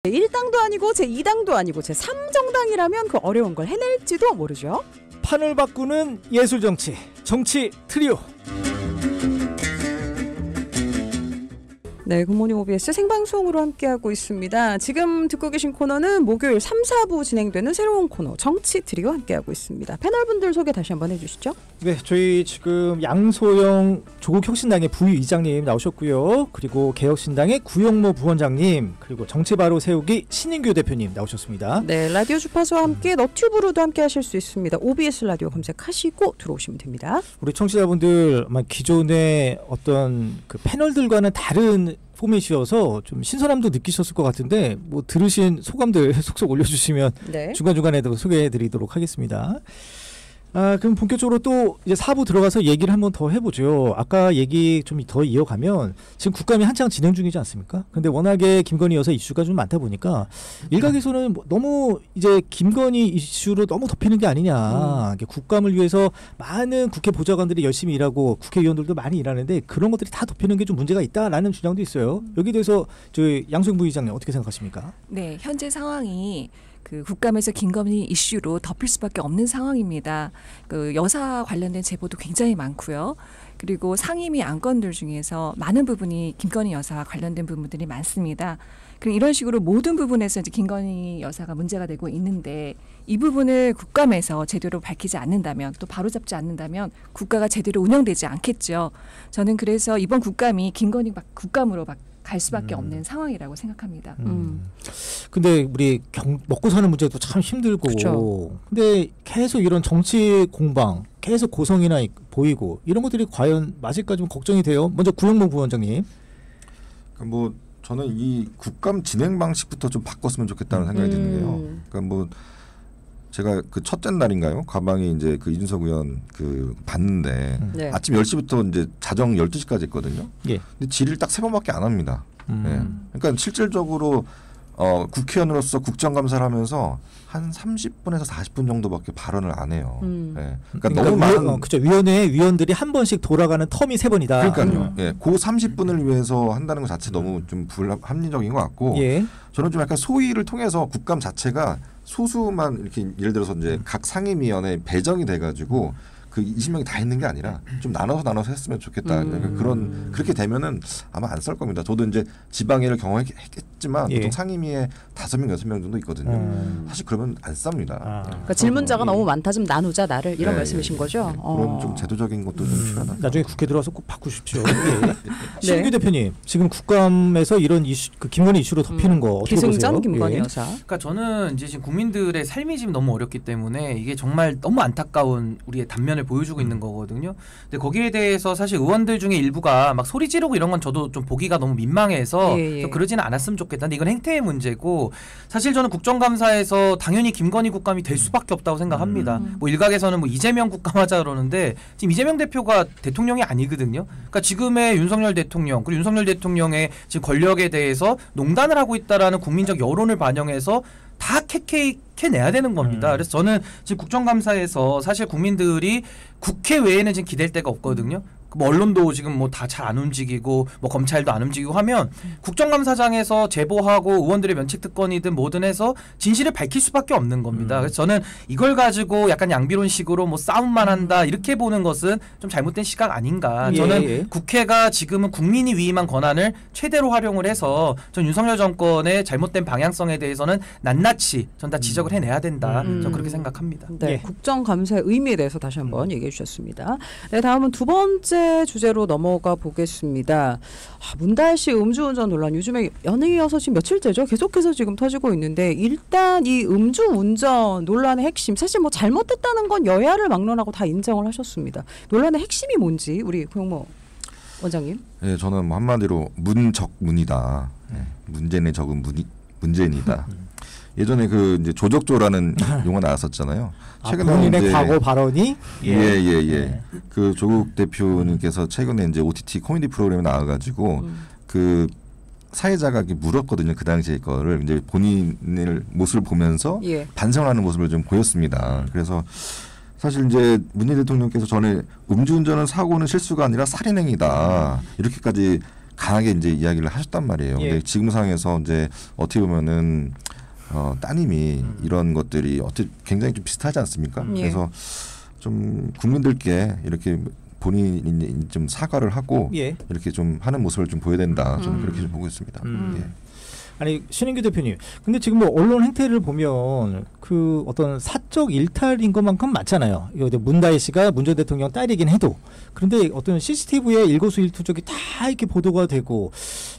제1당도 아니고 제2당도 아니고 제3정당이라면 그 어려운 걸 해낼지도 모르죠. 판을 바꾸는 예술정치, 정치 트리오. 네, 굿모닝 OBS 생방송으로 함께하고 있습니다. 지금 듣고 계신 코너는 목요일 3, 4부 진행되는 새로운 코너 정치 트리오 함께하고 있습니다. 패널분들 소개 다시 한번 해주시죠. 네, 저희 지금 양소영 조국혁신당의 부의장님 나오셨고요. 그리고 개혁신당의 구영모 부원장님, 그리고 정치바로 세우기 신인규 대표님 나오셨습니다. 네, 라디오 주파수와 함께 너튜브로도 함께 하실 수 있습니다. OBS 라디오 검색하시고 들어오시면 됩니다. 우리 청취자분들 아마 기존의 어떤 그 패널들과는 다른 포맷이어서 좀 신선함도 느끼셨을 것 같은데 뭐 들으신 소감들 속속 올려주시면 네. 중간중간에도 소개해드리도록 하겠습니다. 그럼 본격적으로 또 이제 4부 들어가서 얘기를 한번 더 해보죠. 아까 얘기 좀 더 이어가면 지금 국감이 한창 진행 중이지 않습니까? 근데 워낙에 김건희 여사 이슈가 좀 많다 보니까 일각에서는 뭐 너무 이제 김건희 이슈로 너무 덮이는 게 아니냐. 국감을 위해서 많은 국회 보좌관들이 열심히 일하고 국회의원들도 많이 일하는데 그런 것들이 다 덮이는 게 좀 문제가 있다라는 주장도 있어요. 여기에 대해서 저희 양소영 부의장님 어떻게 생각하십니까? 네, 현재 상황이 그 국감에서 김건희 이슈로 덮일 수밖에 없는 상황입니다. 그 여사 관련된 제보도 굉장히 많고요. 그리고 상임위 안건들 중에서 많은 부분이 김건희 여사와 관련된 부분들이 많습니다. 그리고 이런 식으로 모든 부분에서 이제 김건희 여사가 문제가 되고 있는데 이 부분을 국감에서 제대로 밝히지 않는다면 또 바로잡지 않는다면 국가가 제대로 운영되지 않겠죠. 저는 그래서 이번 국감이 김건희 국감으로 갈 수밖에 없는 상황이라고 생각합니다. 근데 우리 먹고 사는 문제도 참 힘들고, 그쵸. 근데 계속 이런 정치 공방, 계속 고성이나 보이고 이런 것들이 과연 맞을까 좀 걱정이 돼요. 먼저 구영모 부원장님. 뭐 저는 이 국감 진행 방식부터 좀 바꿨으면 좋겠다는 생각이 드는 게요. 그러니까 뭐 제가 그 첫째 날인가요? 가방에 이제 그 이준석 의원 그 봤는데 네. 아침 10시부터 이제 자정 12시까지 했거든요. 예. 근데 질의를 딱 3번밖에 안 합니다. 예. 그러니까 실질적으로 국회의원으로서 국정감사를 하면서 한 30분에서 40분 정도밖에 발언을 안 해요. 예. 그러니까 너무 많은 그렇죠. 위원회 위원들이 한 번씩 돌아가는 텀이 3번이다. 그러니까요. 예. 그 30분을 위해서 한다는 것 자체 너무 좀 불합리적인 것 같고 예. 저는 좀 약간 소위를 통해서 국감 자체가 소수만 이렇게 예를 들어서 이제 각 상임위원회 배정이 돼가지고 그 20명이 다 있는 게 아니라 좀 나눠서 했으면 좋겠다. 그런 그렇게 되면은 아마 안 썰 겁니다. 저도 이제 지방회를 경험했겠지만 예. 보통 상임위에 5명, 6명 정도 있거든요. 사실 그러면 안 쌉니다. 그러니까 질문자가 너무 많다, 좀 나누자 나를 이런 말씀이신 거죠? 그런 좀 제도적인 것도 좀 필요하다. 나중에 국회 들어와서 꼭 바꾸십시오. 예. 신규 대표님, 지금 국감에서 이런 이슈, 그 김건희 이슈로 덮이는 거 어떻게 보세요? 기승전 김건희 예. 여사. 그러니까 저는 이제 지금 국민들의 삶이 지금 너무 어렵기 때문에 이게 정말 너무 안타까운 우리의 단면을 보여주고 있는 거거든요. 근데 거기에 대해서 사실 의원들 중에 일부가 막 소리 지르고 이런 건 저도 좀 보기가 너무 민망해서 예. 그러지는 않았으면 좋겠다. 근데 이건 행태의 문제고 사실 저는 국정감사에서 당연히 김건희 국감이 될 수밖에 없다고 생각합니다. 뭐 일각에서는 뭐 이재명 국감하자 그러는데 지금 이재명 대표가 대통령이 아니거든요. 그러니까 지금의 윤석열 대통령 그리고 윤석열 대통령의 지금 권력에 대해서 농단을 하고 있다라는 국민적 여론을 반영해서 다 캐내야 되는 겁니다. 그래서 저는 지금 국정감사에서 사실 국민들이 국회 외에는 지금 기댈 데가 없거든요. 뭐 언론도 지금 뭐 다 잘 안 움직이고 뭐 검찰도 안 움직이고 하면 국정감사장에서 제보하고 의원들의 면책특권이든 뭐든 해서 진실을 밝힐 수밖에 없는 겁니다. 그래서 저는 이걸 가지고 약간 양비론식으로 뭐 싸움만 한다 이렇게 보는 것은 좀 잘못된 시각 아닌가. 저는 국회가 지금은 국민이 위임한 권한을 최대로 활용을 해서 전 윤석열 정권의 잘못된 방향성에 대해서는 낱낱이 전 다 지적을 해내야 된다. 전 그렇게 생각합니다. 네, 국정감사의 의미에 대해서 다시 한번 얘기해 주셨습니다. 네, 다음은 두 번째 주제로 넘어가 보겠습니다. 문다혜 씨 음주운전 논란 요즘에 연이어서 지금 며칠째죠. 계속해서 지금 터지고 있는데 일단 이 음주운전 논란의 핵심 사실 뭐 잘못됐다는 건 여야를 막론하고 다 인정을 하셨습니다. 논란의 핵심이 뭔지 우리 구영모 원장님. 네, 저는 뭐 한마디로 문적문이다. 문제네 적은 문재인이다. 예전에 그 이제 조적조라는 용어 나왔었잖아요. 최근에 본인의 이제 과거 발언이 그 조국 대표님께서 최근에 이제 OTT 코미디 프로그램에 나와가지고 그 사회자가 물었거든요. 그 당시에 거를 이제 본인의 모습을 보면서 반성하는 모습을 좀 보였습니다. 그래서 사실 이제 문재인 대통령께서 전에 음주운전은 사고는 실수가 아니라 살인행위다 이렇게까지 강하게 이제 이야기를 하셨단 말이에요. 예. 근데 지금 상황에서 이제 어떻게 보면은 따님이 이런 것들이 어떻게 굉장히 좀 비슷하지 않습니까? 예. 그래서 좀 국민들께 이렇게 본인이 좀 사과를 하고 예. 이렇게 좀 하는 모습을 좀 보여야 된다. 저는 그렇게 좀 보고 있습니다. 예. 아니 신인규 대표님, 근데 지금 뭐 언론 행태를 보면 그 어떤 사적 일탈인 것만큼 맞잖아요. 이거 문다혜 씨가 문 전 대통령 딸이긴 해도 그런데 어떤 CCTV에 일거수일투족이 다 이렇게 보도가 되고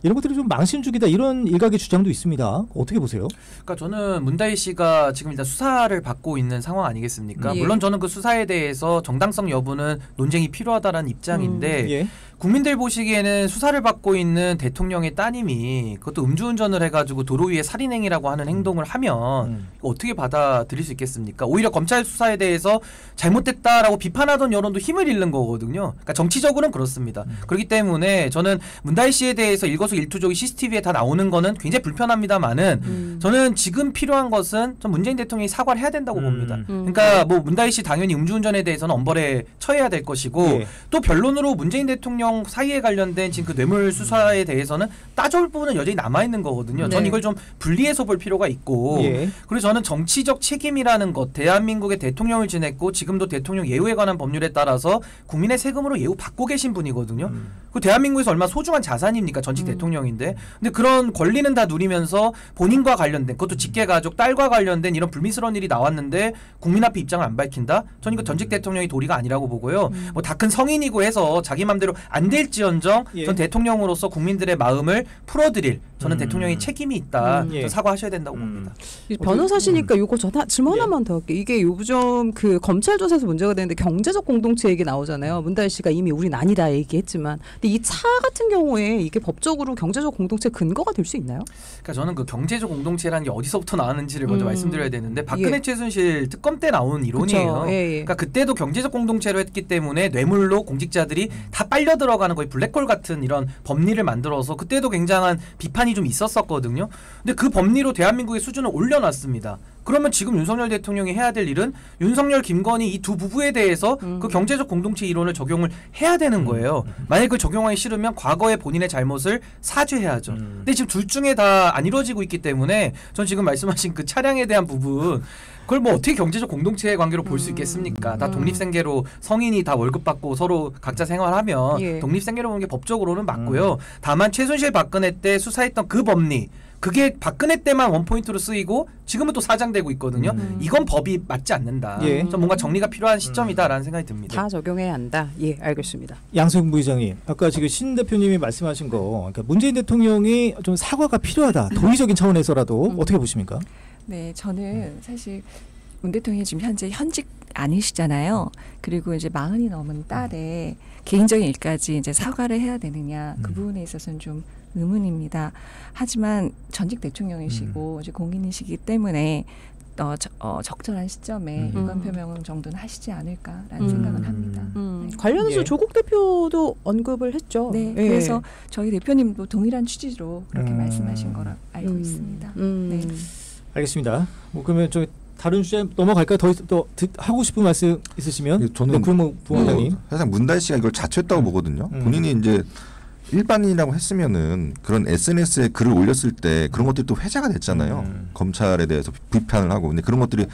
이런 것들이 좀 망신주기다 이런 일각의 주장도 있습니다. 어떻게 보세요? 그러니까 저는 문다혜 씨가 지금 일단 수사를 받고 있는 상황 아니겠습니까? 예. 물론 저는 그 수사에 대해서 정당성 여부는 논쟁이 필요하다라는 입장인데 예. 국민들 보시기에는 수사를 받고 있는 대통령의 따님이 그것도 음주운전을 해가지고 도로 위에 살인행위라고 하는 행동을 하면 이거 어떻게 받아들일 수 있겠습니까? 오히려 검찰 수사에 대해서 잘못됐다라고 비판하던 여론도 힘을 잃는 거거든요. 그러니까 정치적으로는 그렇습니다. 그렇기 때문에 저는 문다혜 씨에 대해서 일거수일투족이 CCTV에 다 나오는 거는 굉장히 불편합니다만은 저는 지금 필요한 것은 전 문재인 대통령이 사과를 해야 된다고 봅니다. 그러니까 뭐 문다혜 씨 당연히 음주운전에 대해서는 엄벌에 처해야 될 것이고 예. 또 변론으로 문재인 대통령 사이에 관련된 지금 그 뇌물 수사에 대해서는 따져올 부분은 여전히 남아 있는 거거든요. 전 네. 이걸 좀 분리해서 볼 필요가 있고 예. 그래서 저는 정치적 책임이라는 것, 대한민국의 대통령을 지냈고 지금도 대통령 예우에 관한 법률에 따라서 국민의 세금으로 예우 받고 계신 분이거든요. 그 대한민국에서 얼마나 소중한 자산입니까? 전직 대통령인데. 근데 그런 권리는 다 누리면서 본인과 관련된 그것도 직계가족, 딸과 관련된 이런 불미스러운 일이 나왔는데 국민 앞에 입장을 안 밝힌다? 전 이거 전직 대통령이 도리가 아니라고 보고요. 뭐 다 큰 성인이고 해서 자기 맘대로 안 될지언정 예. 전 대통령으로서 국민들의 마음을 풀어드릴 저는 대통령의 책임이 있다. 예. 전 사과하셔야 된다고 봅니다. 변호사시니까 요거 질문 하나만 더 할게요. 이게 요즘 그 검찰 조사에서 문제가 되는데 경제적 공동체 얘기 나오잖아요. 문다혜 씨가 이미 우린 아니다 얘기했지만 근데 이 차 같은 경우에 이게 법적으로 경제적 공동체 근거가 될 수 있나요? 그러니까 저는 그 경제적 공동체라는 게 어디서부터 나왔는지를 먼저 말씀드려야 되는데 박근혜 예. 최순실 특검 때 나온 이론이에요. 그쵸. 예, 예. 그러니까 그때도 경제적 공동체로 했기 때문에 뇌물로 공직자들이 다 빨려 들어가는 거의 블랙홀 같은 이런 법리를 만들어서 그때도 굉장한 비판이 좀 있었었거든요. 근데 그 법리로 대한민국의 수준을 올려놨습니다. 그러면 지금 윤석열 대통령이 해야 될 일은 윤석열, 김건희 이 두 부부에 대해서 그 경제적 공동체 이론을 적용을 해야 되는 거예요. 만약에 그걸 적용하기 싫으면 과거의 본인의 잘못을 사죄해야죠. 근데 지금 둘 중에 다 안 이루어지고 있기 때문에 전 지금 말씀하신 그 차량에 대한 부분 그걸 뭐 어떻게 경제적 공동체의 관계로 볼 수 있겠습니까? 다 독립생계로 성인이 다 월급 받고 서로 각자 생활하면 예. 독립생계로 보는 게 법적으로는 맞고요. 다만 최순실 박근혜 때 수사했던 그 법리 그게 박근혜 때만 원포인트로 쓰이고 지금은 또 사장되고 있거든요. 이건 법이 맞지 않는다. 예. 좀 뭔가 정리가 필요한 시점이다라는 생각이 듭니다. 다 적용해야 한다. 예, 알겠습니다. 양승 부의장님, 아까 지금 신 대표님이 말씀하신 거, 그러니까 문재인 대통령이 좀 사과가 필요하다. 도의적인 차원에서라도 어떻게 보십니까? 네, 저는 사실 문 대통령이 지금 현재 현직 아니시잖아요. 그리고 이제 40이 넘은 딸의 개인적인 일까지 이제 사과를 해야 되느냐 그 부분에 있어서는 좀 의문입니다. 하지만 전직 대통령이시고 이제 공인이시기 때문에 적절한 시점에 유감 표명 정도는 하시지 않을까라는 생각은 합니다. 네. 관련해서 예. 조국 대표도 언급을 했죠. 네, 예. 그래서 저희 대표님도 동일한 취지로 그렇게 말씀하신 거라 알고 있습니다. 네. 알겠습니다. 뭐 그러면 저 다른 주제 넘어갈까요? 더 하고 싶은 말씀 있으시면 저는 구모 부원장님. 사실 문다혜 씨가 이걸 자초했다고 보거든요. 본인이 이제 일반인이라고 했으면은 그런 SNS에 글을 올렸을 때 그런 것들이 또 회자가 됐잖아요. 검찰에 대해서 비판을 하고. 근데 그런 것들이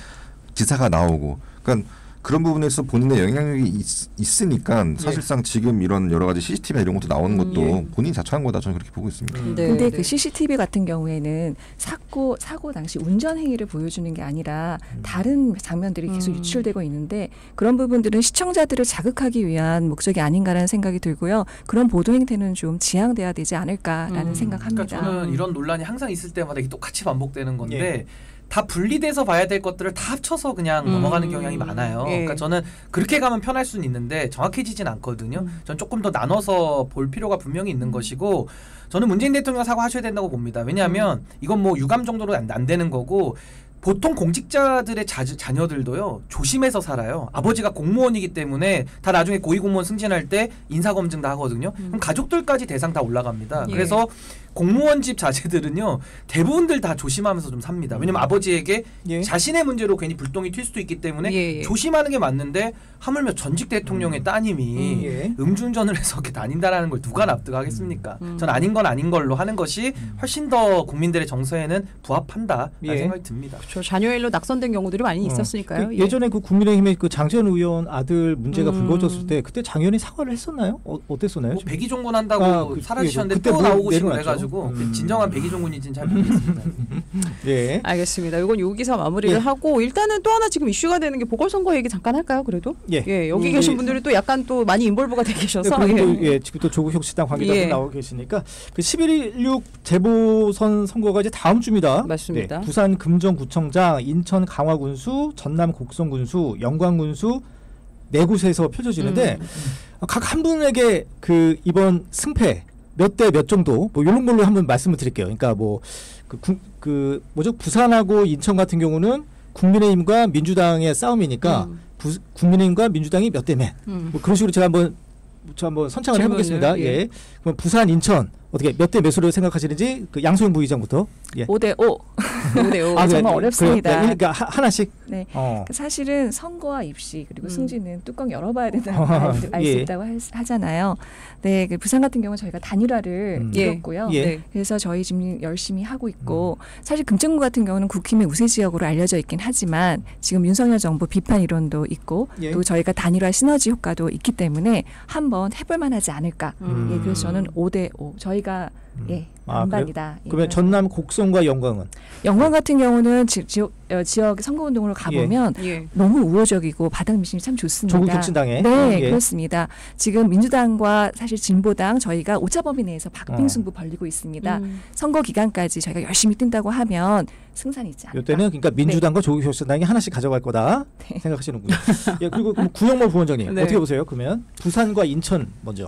기사가 나오고. 그러니까 그런 부분에서 본인의 영향력이 있으니까 사실상 지금 이런 여러 가지 CCTV나 이런 것도 나오는 것도 본인이 자초한 거다. 저는 그렇게 보고 있습니다. 네, 근데 네. 그 CCTV 같은 경우에는 사고 당시 운전 행위를 보여주는 게 아니라 다른 장면들이 계속 유출되고 있는데 그런 부분들은 시청자들을 자극하기 위한 목적이 아닌가라는 생각이 들고요. 그런 보도 행태는 좀 지양돼야 되지 않을까라는 생각합니다. 그러니까 저는 이런 논란이 항상 있을 때마다 이게 똑같이 반복되는 건데 다 분리돼서 봐야 될 것들을 다 합쳐서 그냥 넘어가는 경향이 많아요. 예. 그러니까 저는 그렇게 가면 편할 수는 있는데 정확해지진 않거든요. 전 조금 더 나눠서 볼 필요가 분명히 있는 것이고 저는 문재인 대통령 사과하셔야 된다고 봅니다. 왜냐하면 이건 뭐 유감 정도로 안 되는 거고 보통 공직자들의 자녀들도요 조심해서 살아요. 아버지가 공무원이기 때문에 다 나중에 고위공무원 승진할 때 인사검증 다 하거든요. 그럼 가족들까지 대상 다 올라갑니다. 예. 그래서 공무원 집 자제들은요 대부분들 다 조심하면서 좀 삽니다. 왜냐면 아버지에게 예. 자신의 문제로 괜히 불똥이 튈 수도 있기 때문에 예. 조심하는 게 맞는데 하물며 전직 대통령의 따님이 예. 음주운전을 해서 이렇게 다닌다라는 걸 누가 납득하겠습니까? 전 아닌 건 아닌 걸로 하는 것이 훨씬 더 국민들의 정서에는 부합한다라는 예. 생각이 듭니다. 그렇죠. 자녀 일로 낙선된 경우들이 많이 있었으니까요. 그 예전에 그 국민의힘의 그 장재현 의원 아들 문제가 불거졌을 때 그때 장현이 사과를 했었나요? 어땠었나요? 뭐 백의종군 한다고 사라지셨는데 그때 또 뭐 나오고 싶어 내려놨죠. 해가지고 진정한 백의종군인지는 잘 모르겠습니다. 예. 알겠습니다. 이건 요 기사 마무리를 예. 하고 일단은 또 하나 지금 이슈가 되는 게 보궐선거 얘기 잠깐 할까요? 그래도 예. 여기 계신 분들이 또 약간 또 많이 인볼브가 돼 계셔서 지금 또 조국 혁신당 관계자분 예. 나오고 계시니까 그 11.16 재보선 선거가 이제 다음 주입니다. 맞습니다. 네, 부산 금정구청장, 인천 강화군수, 전남 곡성군수, 영광군수 네 곳에서 펼쳐지는데 각 한 분에게 그 이번 승패 몇 대 몇 정도 뭐 이런 걸로 한번 말씀을 드릴게요. 그러니까 뭐 그 뭐죠? 부산하고 인천 같은 경우는 국민의힘과 민주당의 싸움이니까 국민의힘과 민주당이 몇 대 몇. 뭐 그런 식으로 제가 한번 선창을 해보겠습니다. 예. 그럼 부산, 인천 어떻게 몇 대 몇으로 생각하시는지 그 양소영 부의장부터. 예. 5대5. 5대5. 정말 어렵습니다. 그러니까 하나씩. 네. 어. 사실은 선거와 입시 그리고 승진은 뚜껑 열어봐야 된다는 알 수 있다고 하잖아요. 네, 그 부산 같은 경우는 저희가 단일화를 이뤘고요. 예. 네. 그래서 저희 지금 열심히 하고 있고 사실 금정구 같은 경우는 국힘의 우세 지역으로 알려져 있긴 하지만 지금 윤석열 정부 비판 이론도 있고 예. 또 저희가 단일화 시너지 효과도 있기 때문에 한번 해볼 만하지 않을까. 예, 그래서 저는 5대5 저희가 반반이다. 그러면 전남 곡성과 영광은? 영광 같은 경우는 지역 선거운동으로 가보면 너무 우호적이고 바닥 민심이 참 좋습니다. 조국 혁신당에? 네, 그렇습니다. 지금 민주당과 사실 진보당 저희가 오차범위 내에서 박빙승부 벌리고 있습니다. 선거 기간까지 저희가 열심히 뛴다고 하면 승산이 있지 않을까. 이때는 그러니까 민주당과 조국 혁신당이 하나씩 가져갈 거다 생각하시는군요. 예, 그리고 구영모 부원장님 어떻게 보세요? 그러면 부산과 인천 먼저.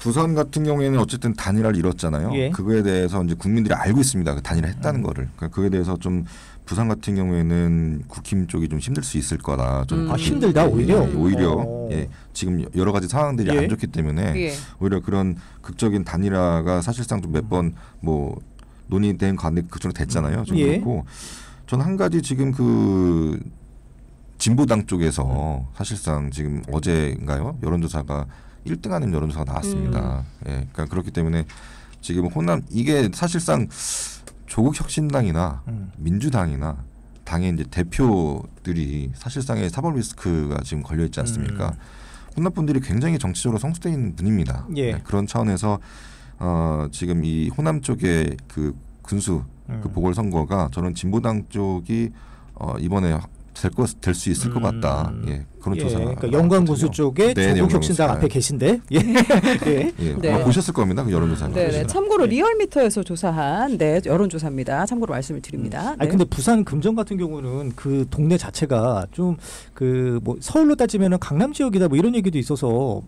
부산 같은 경우에는 어쨌든 단일화를 이뤘잖아요. 예. 그거에 대해서 이제 국민들이 알고 있습니다. 그 단일화 했다는 거를. 그러니까 그거에 대해서 좀 부산 같은 경우에는 국힘 쪽이 좀 힘들 수 있을 거다. 좀 힘들다 오히려. 오히려 지금 여러 가지 상황들이 안 좋기 때문에 오히려 그런 극적인 단일화가 사실상 좀 몇 번 뭐 논의된 가운데 그쪽으로 됐잖아요. 좀 그렇고 저는 한 가지 지금 그 진보당 쪽에서 사실상 지금 어제인가요? 여론조사가 1등하는 여론조사가 나왔습니다. 예, 그러니까 그렇기 때문에 지금 호남 이게 사실상 조국 혁신당이나 민주당이나 당의 이제 대표들이 사실상의 사법 리스크가 지금 걸려 있지 않습니까? 호남 분들이 굉장히 정치적으로 성숙된 분입니다. 네, 그런 차원에서 지금 이 호남 쪽의 그 군수 그 보궐선거가 저는 진보당 쪽이 이번에 될 수 있을 것 같다. 그런 조사. 그러니까 영광군수 쪽에 조국 혁신당 앞에 계신데. 아마 보셨을 겁니다. 그 여론조사. 네. 참고로 리얼미터에서 조사한 여론조사입니다. 참고로 말씀을 드립니다. 아니 근데 부산 금정 같은 경우는 그 동네 자체가 좀 그 뭐 서울로 따지면은 강남 지역이다 뭐 이런 얘기도 있어서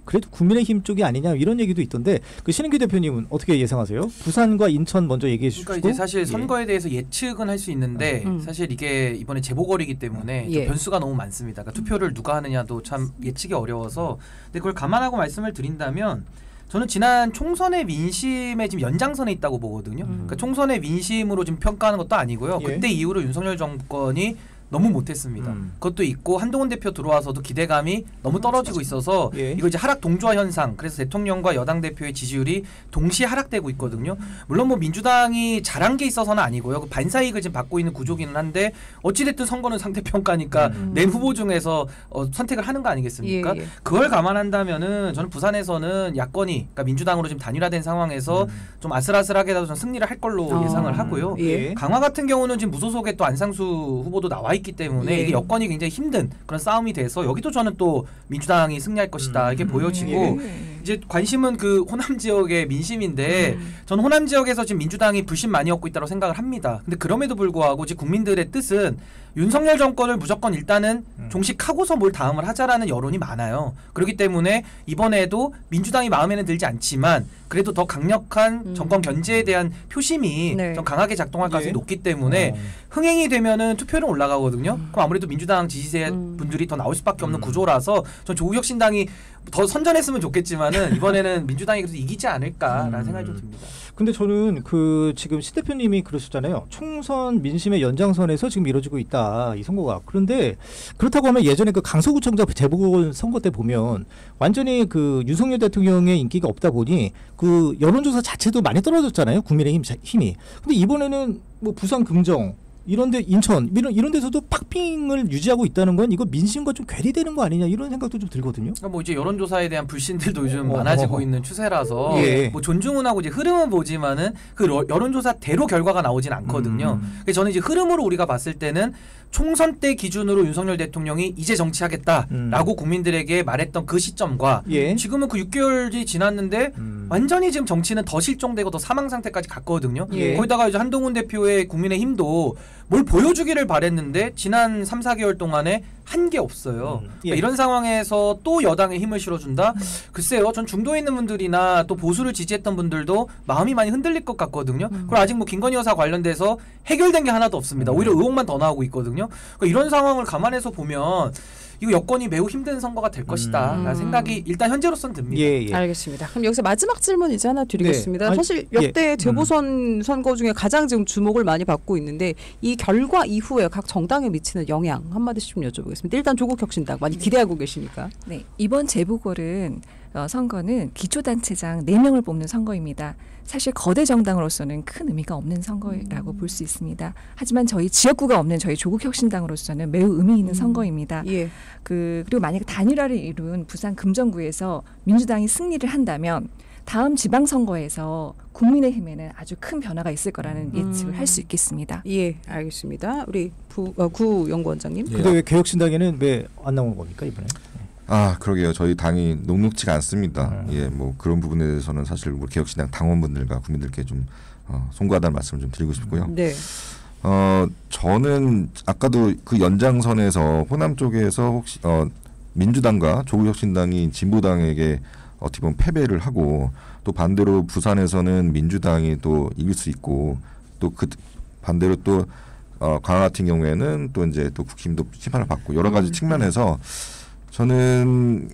그래도 국민의힘 쪽이 아니냐 이런 얘기도 있던데 그 신은규 대표님은 어떻게 예상하세요? 부산과 인천 먼저 얘기해 주시고. 그러니까 이제 사실 선거에 대해서 예측은 할 수 있는데 사실 이게 이번에 재보궐이기 때문에 좀 변수가 너무 많습니다. 그러니까 투표를 누가 하느냐도 참 예측이 어려워서 근데 그걸 감안하고 말씀을 드린다면 저는 지난 총선의 민심의 지금 연장선에 있다고 보거든요. 그러니까 총선의 민심으로 지금 평가하는 것도 아니고요. 그때 이후로 윤석열 정권이 너무 못했습니다. 그것도 있고 한동훈 대표 들어와서도 기대감이 너무 떨어지고 있어서 이거 이제 하락 동조화 현상. 그래서 대통령과 여당 대표의 지지율이 동시에 하락되고 있거든요. 물론 뭐 민주당이 잘한 게 있어서는 아니고요. 그 반사이익을 지금 받고 있는 구조기는 한데 어찌됐든 선거는 상대평가니까 낸 후보 중에서 선택을 하는 거 아니겠습니까? 그걸 감안한다면은 저는 부산에서는 야권이 그러니까 민주당으로 지금 단일화된 상황에서 좀 아슬아슬하게라도 좀 승리를 할 걸로 예상을 하고요. 강화 같은 경우는 지금 무소속의 또 안상수 후보도 나와 있기 때문에 이게 여건이 굉장히 힘든 그런 싸움이 돼서 여기도 저는 또 민주당이 승리할 것이다 이렇게 보여지고 이제 관심은 그 호남 지역의 민심인데 저는 호남 지역에서 지금 민주당이 불신 많이 얻고 있다고 생각을 합니다. 근데 그럼에도 불구하고 지금 국민들의 뜻은 윤석열 정권을 무조건 일단은 종식하고서 뭘 다음을 하자라는 여론이 많아요. 그렇기 때문에 이번에도 민주당이 마음에는 들지 않지만 그래도 더 강력한 정권 견제에 대한 표심이 좀 강하게 작동할 가능성이 높기 때문에 흥행이 되면은 투표율은 올라가거든요. 그럼 아무래도 민주당 지지세 분들이 더 나올 수밖에 없는 구조라서 전 조국 혁신당이 더 선전했으면 좋겠지만은 이번에는 민주당이 그래도 이기지 않을까라는 생각이 좀 듭니다. 근데 저는 그 지금 시 대표님이 그러셨잖아요. 총선 민심의 연장선에서 지금 이루어지고 있다 이 선거가. 그런데 그렇다고 하면 예전에 그 강서구청장 재보궐 선거 때 보면 완전히 그 윤석열 대통령의 인기가 없다 보니 그 여론조사 자체도 많이 떨어졌잖아요. 국민의힘 힘이. 근데 이번에는 뭐 부산 금정 이런데 인천 이런 데서도 팍핑을 유지하고 있다는 건 이거 민심과 좀 괴리되는 거 아니냐 이런 생각도 좀 들거든요. 그러니까 뭐 이제 여론조사에 대한 불신들도 요즘 많아지고 있는 추세라서 예. 뭐 존중은 하고 이제 흐름은 보지만은 그 여론조사대로 결과가 나오진 않거든요. 그래서 저는 이제 흐름으로 우리가 봤을 때는 총선 때 기준으로 윤석열 대통령이 이제 정치하겠다라고 국민들에게 말했던 그 시점과 예. 지금은 그 6개월이 지났는데 완전히 지금 정치는 더 실종되고 더 사망 상태까지 갔거든요. 예. 거기다가 이제 한동훈 대표의 국민의힘도 뭘 보여주기를 바랬는데 지난 3, 4개월 동안에 한 게 없어요. 예. 그러니까 이런 상황에서 또 여당에 힘을 실어준다? 글쎄요. 전 중도에 있는 분들이나 또 보수를 지지했던 분들도 마음이 많이 흔들릴 것 같거든요. 그리고 아직 뭐 김건희 여사 관련돼서 해결된 게 하나도 없습니다. 오히려 의혹만 더 나오고 있거든요. 그러니까 이런 상황을 감안해서 보면 이거 여건이 매우 힘든 선거가 될 것이다 라는 생각이 일단 현재로서는 듭니다. 예, 예. 알겠습니다. 그럼 여기서 마지막 질문 이제 하나 드리겠습니다. 네. 사실 역대 재보선 선거 중에 가장 지금 주목을 많이 받고 있는데 이 결과 이후에 각 정당에 미치는 영향 한마디씩 좀 여쭤보겠습니다. 일단 조국혁신당 많이 기대하고 계시니까. 네, 이번 재보궐은 선거는 기초단체장 4명을 뽑는 선거입니다. 사실 거대 정당으로서는 큰 의미가 없는 선거라고 볼 수 있습니다. 하지만 저희 지역구가 없는 저희 조국혁신당으로서는 매우 의미 있는 선거입니다. 예. 그리고 만약에 단일화를 이룬 부산 금정구에서 민주당이 승리를 한다면 다음 지방선거에서 국민의힘에는 아주 큰 변화가 있을 거라는 예측을 할 수 있겠습니다. 예, 알겠습니다. 우리 구 연구원장님. 근데 왜 개혁신당에는 왜 안 나온 겁니까 이번에? 아, 그러게요. 저희 당이 녹록지가 않습니다. 예, 뭐 그런 부분에 대해서는 사실 우리 개혁신당 당원분들과 국민들께 좀 송구하다는 말씀을 좀 드리고 싶고요. 네. 저는 아까도 그 연장선에서 호남 쪽에서 혹시 민주당과 조국혁신당이 진보당에게 어떻게 보면 패배를 하고 또 반대로 부산에서는 민주당이 또 이길 수 있고 또 그 반대로 또 광화 같은 경우에는 또 이제 또 국힘도 심판을 받고 여러 가지 측면에서 저는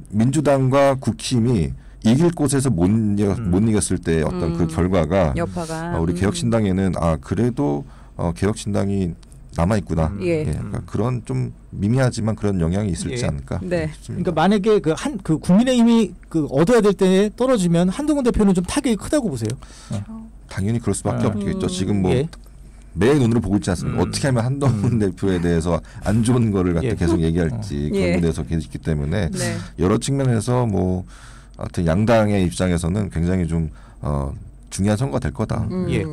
민주당과 국힘이 이길 곳에서 못 이겼을 때 어떤 그 결과가 여파가 우리 개혁신당에는 그래도 개혁신당이 남아 있구나. 예. 그러니까 그런 좀 미미하지만 그런 영향이 있을지 예. 않을까. 네. 그러니까 만약에 그 국민의힘이 그 얻어야 될 때 떨어지면 한동훈 대표는 좀 타격이 크다고 보세요. 당연히 그럴 수밖에 없겠죠. 지금 뭐 예. 매 눈으로 보고 있지 않습니까? 어떻게 하면 한동훈 대표에 대해서 안 좋은 거를 갖다 예. 계속 얘기할지 그런 예. 부분에 대해서 계속 있기 때문에 네. 여러 측면에서 뭐 하여튼 양당의 입장에서는 굉장히 좀 중요한 선거가 될 거다. 예.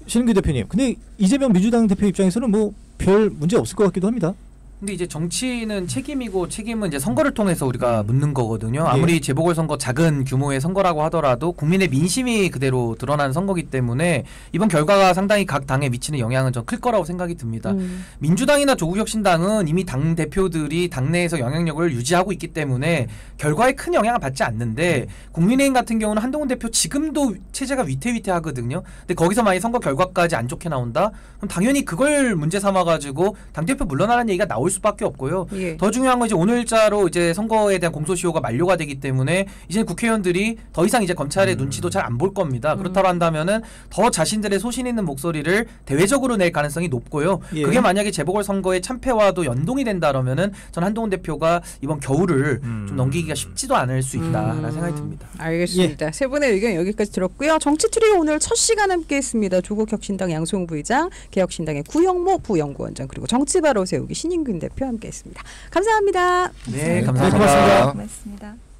신은규 대표님. 근데 이재명 민주당 대표 입장에서는 뭐 별 문제 없을 것 같기도 합니다. 근데 이제 정치는 책임이고 책임은 이제 선거를 통해서 우리가 묻는 거거든요. 아무리 재보궐선거 작은 규모의 선거라고 하더라도 국민의 민심이 그대로 드러난 선거기 때문에 이번 결과가 상당히 각 당에 미치는 영향은 좀 클 거라고 생각이 듭니다. 민주당이나 조국혁신당은 이미 당 대표들이 당내에서 영향력을 유지하고 있기 때문에 결과에 큰 영향을 받지 않는데 국민의힘 같은 경우는 한동훈 대표 지금도 체제가 위태위태하거든요. 근데 거기서 만약 선거 결과까지 안 좋게 나온다? 그럼 당연히 그걸 문제 삼아가지고 당대표 물러나라는 얘기가 나올 수밖에 없고요. 예. 더 중요한 건 이제 오늘자로 이제 선거에 대한 공소시효가 만료가 되기 때문에 이제 국회의원들이 더 이상 이제 검찰의 눈치도 잘 안 볼 겁니다. 그렇다고 한다면은 더 자신들의 소신 있는 목소리를 대외적으로 낼 가능성이 높고요. 예. 그게 만약에 재보궐 선거의 참패와도 연동이 된다라면은 전 한동훈 대표가 이번 겨울을 좀 넘기기가 쉽지도 않을 수 있다라는 생각이 듭니다. 알겠습니다. 세 분의 의견 여기까지 들었고요. 정치 트리오 오늘 첫 시간 함께했습니다. 조국혁신당 양승우 부의장, 개혁신당의 구형모 부연구원장 그리고 정치바로 세우기 신인균 대표 함께했습니다. 감사합니다. 네, 네, 감사합니다. 고맙습니다. 고맙습니다.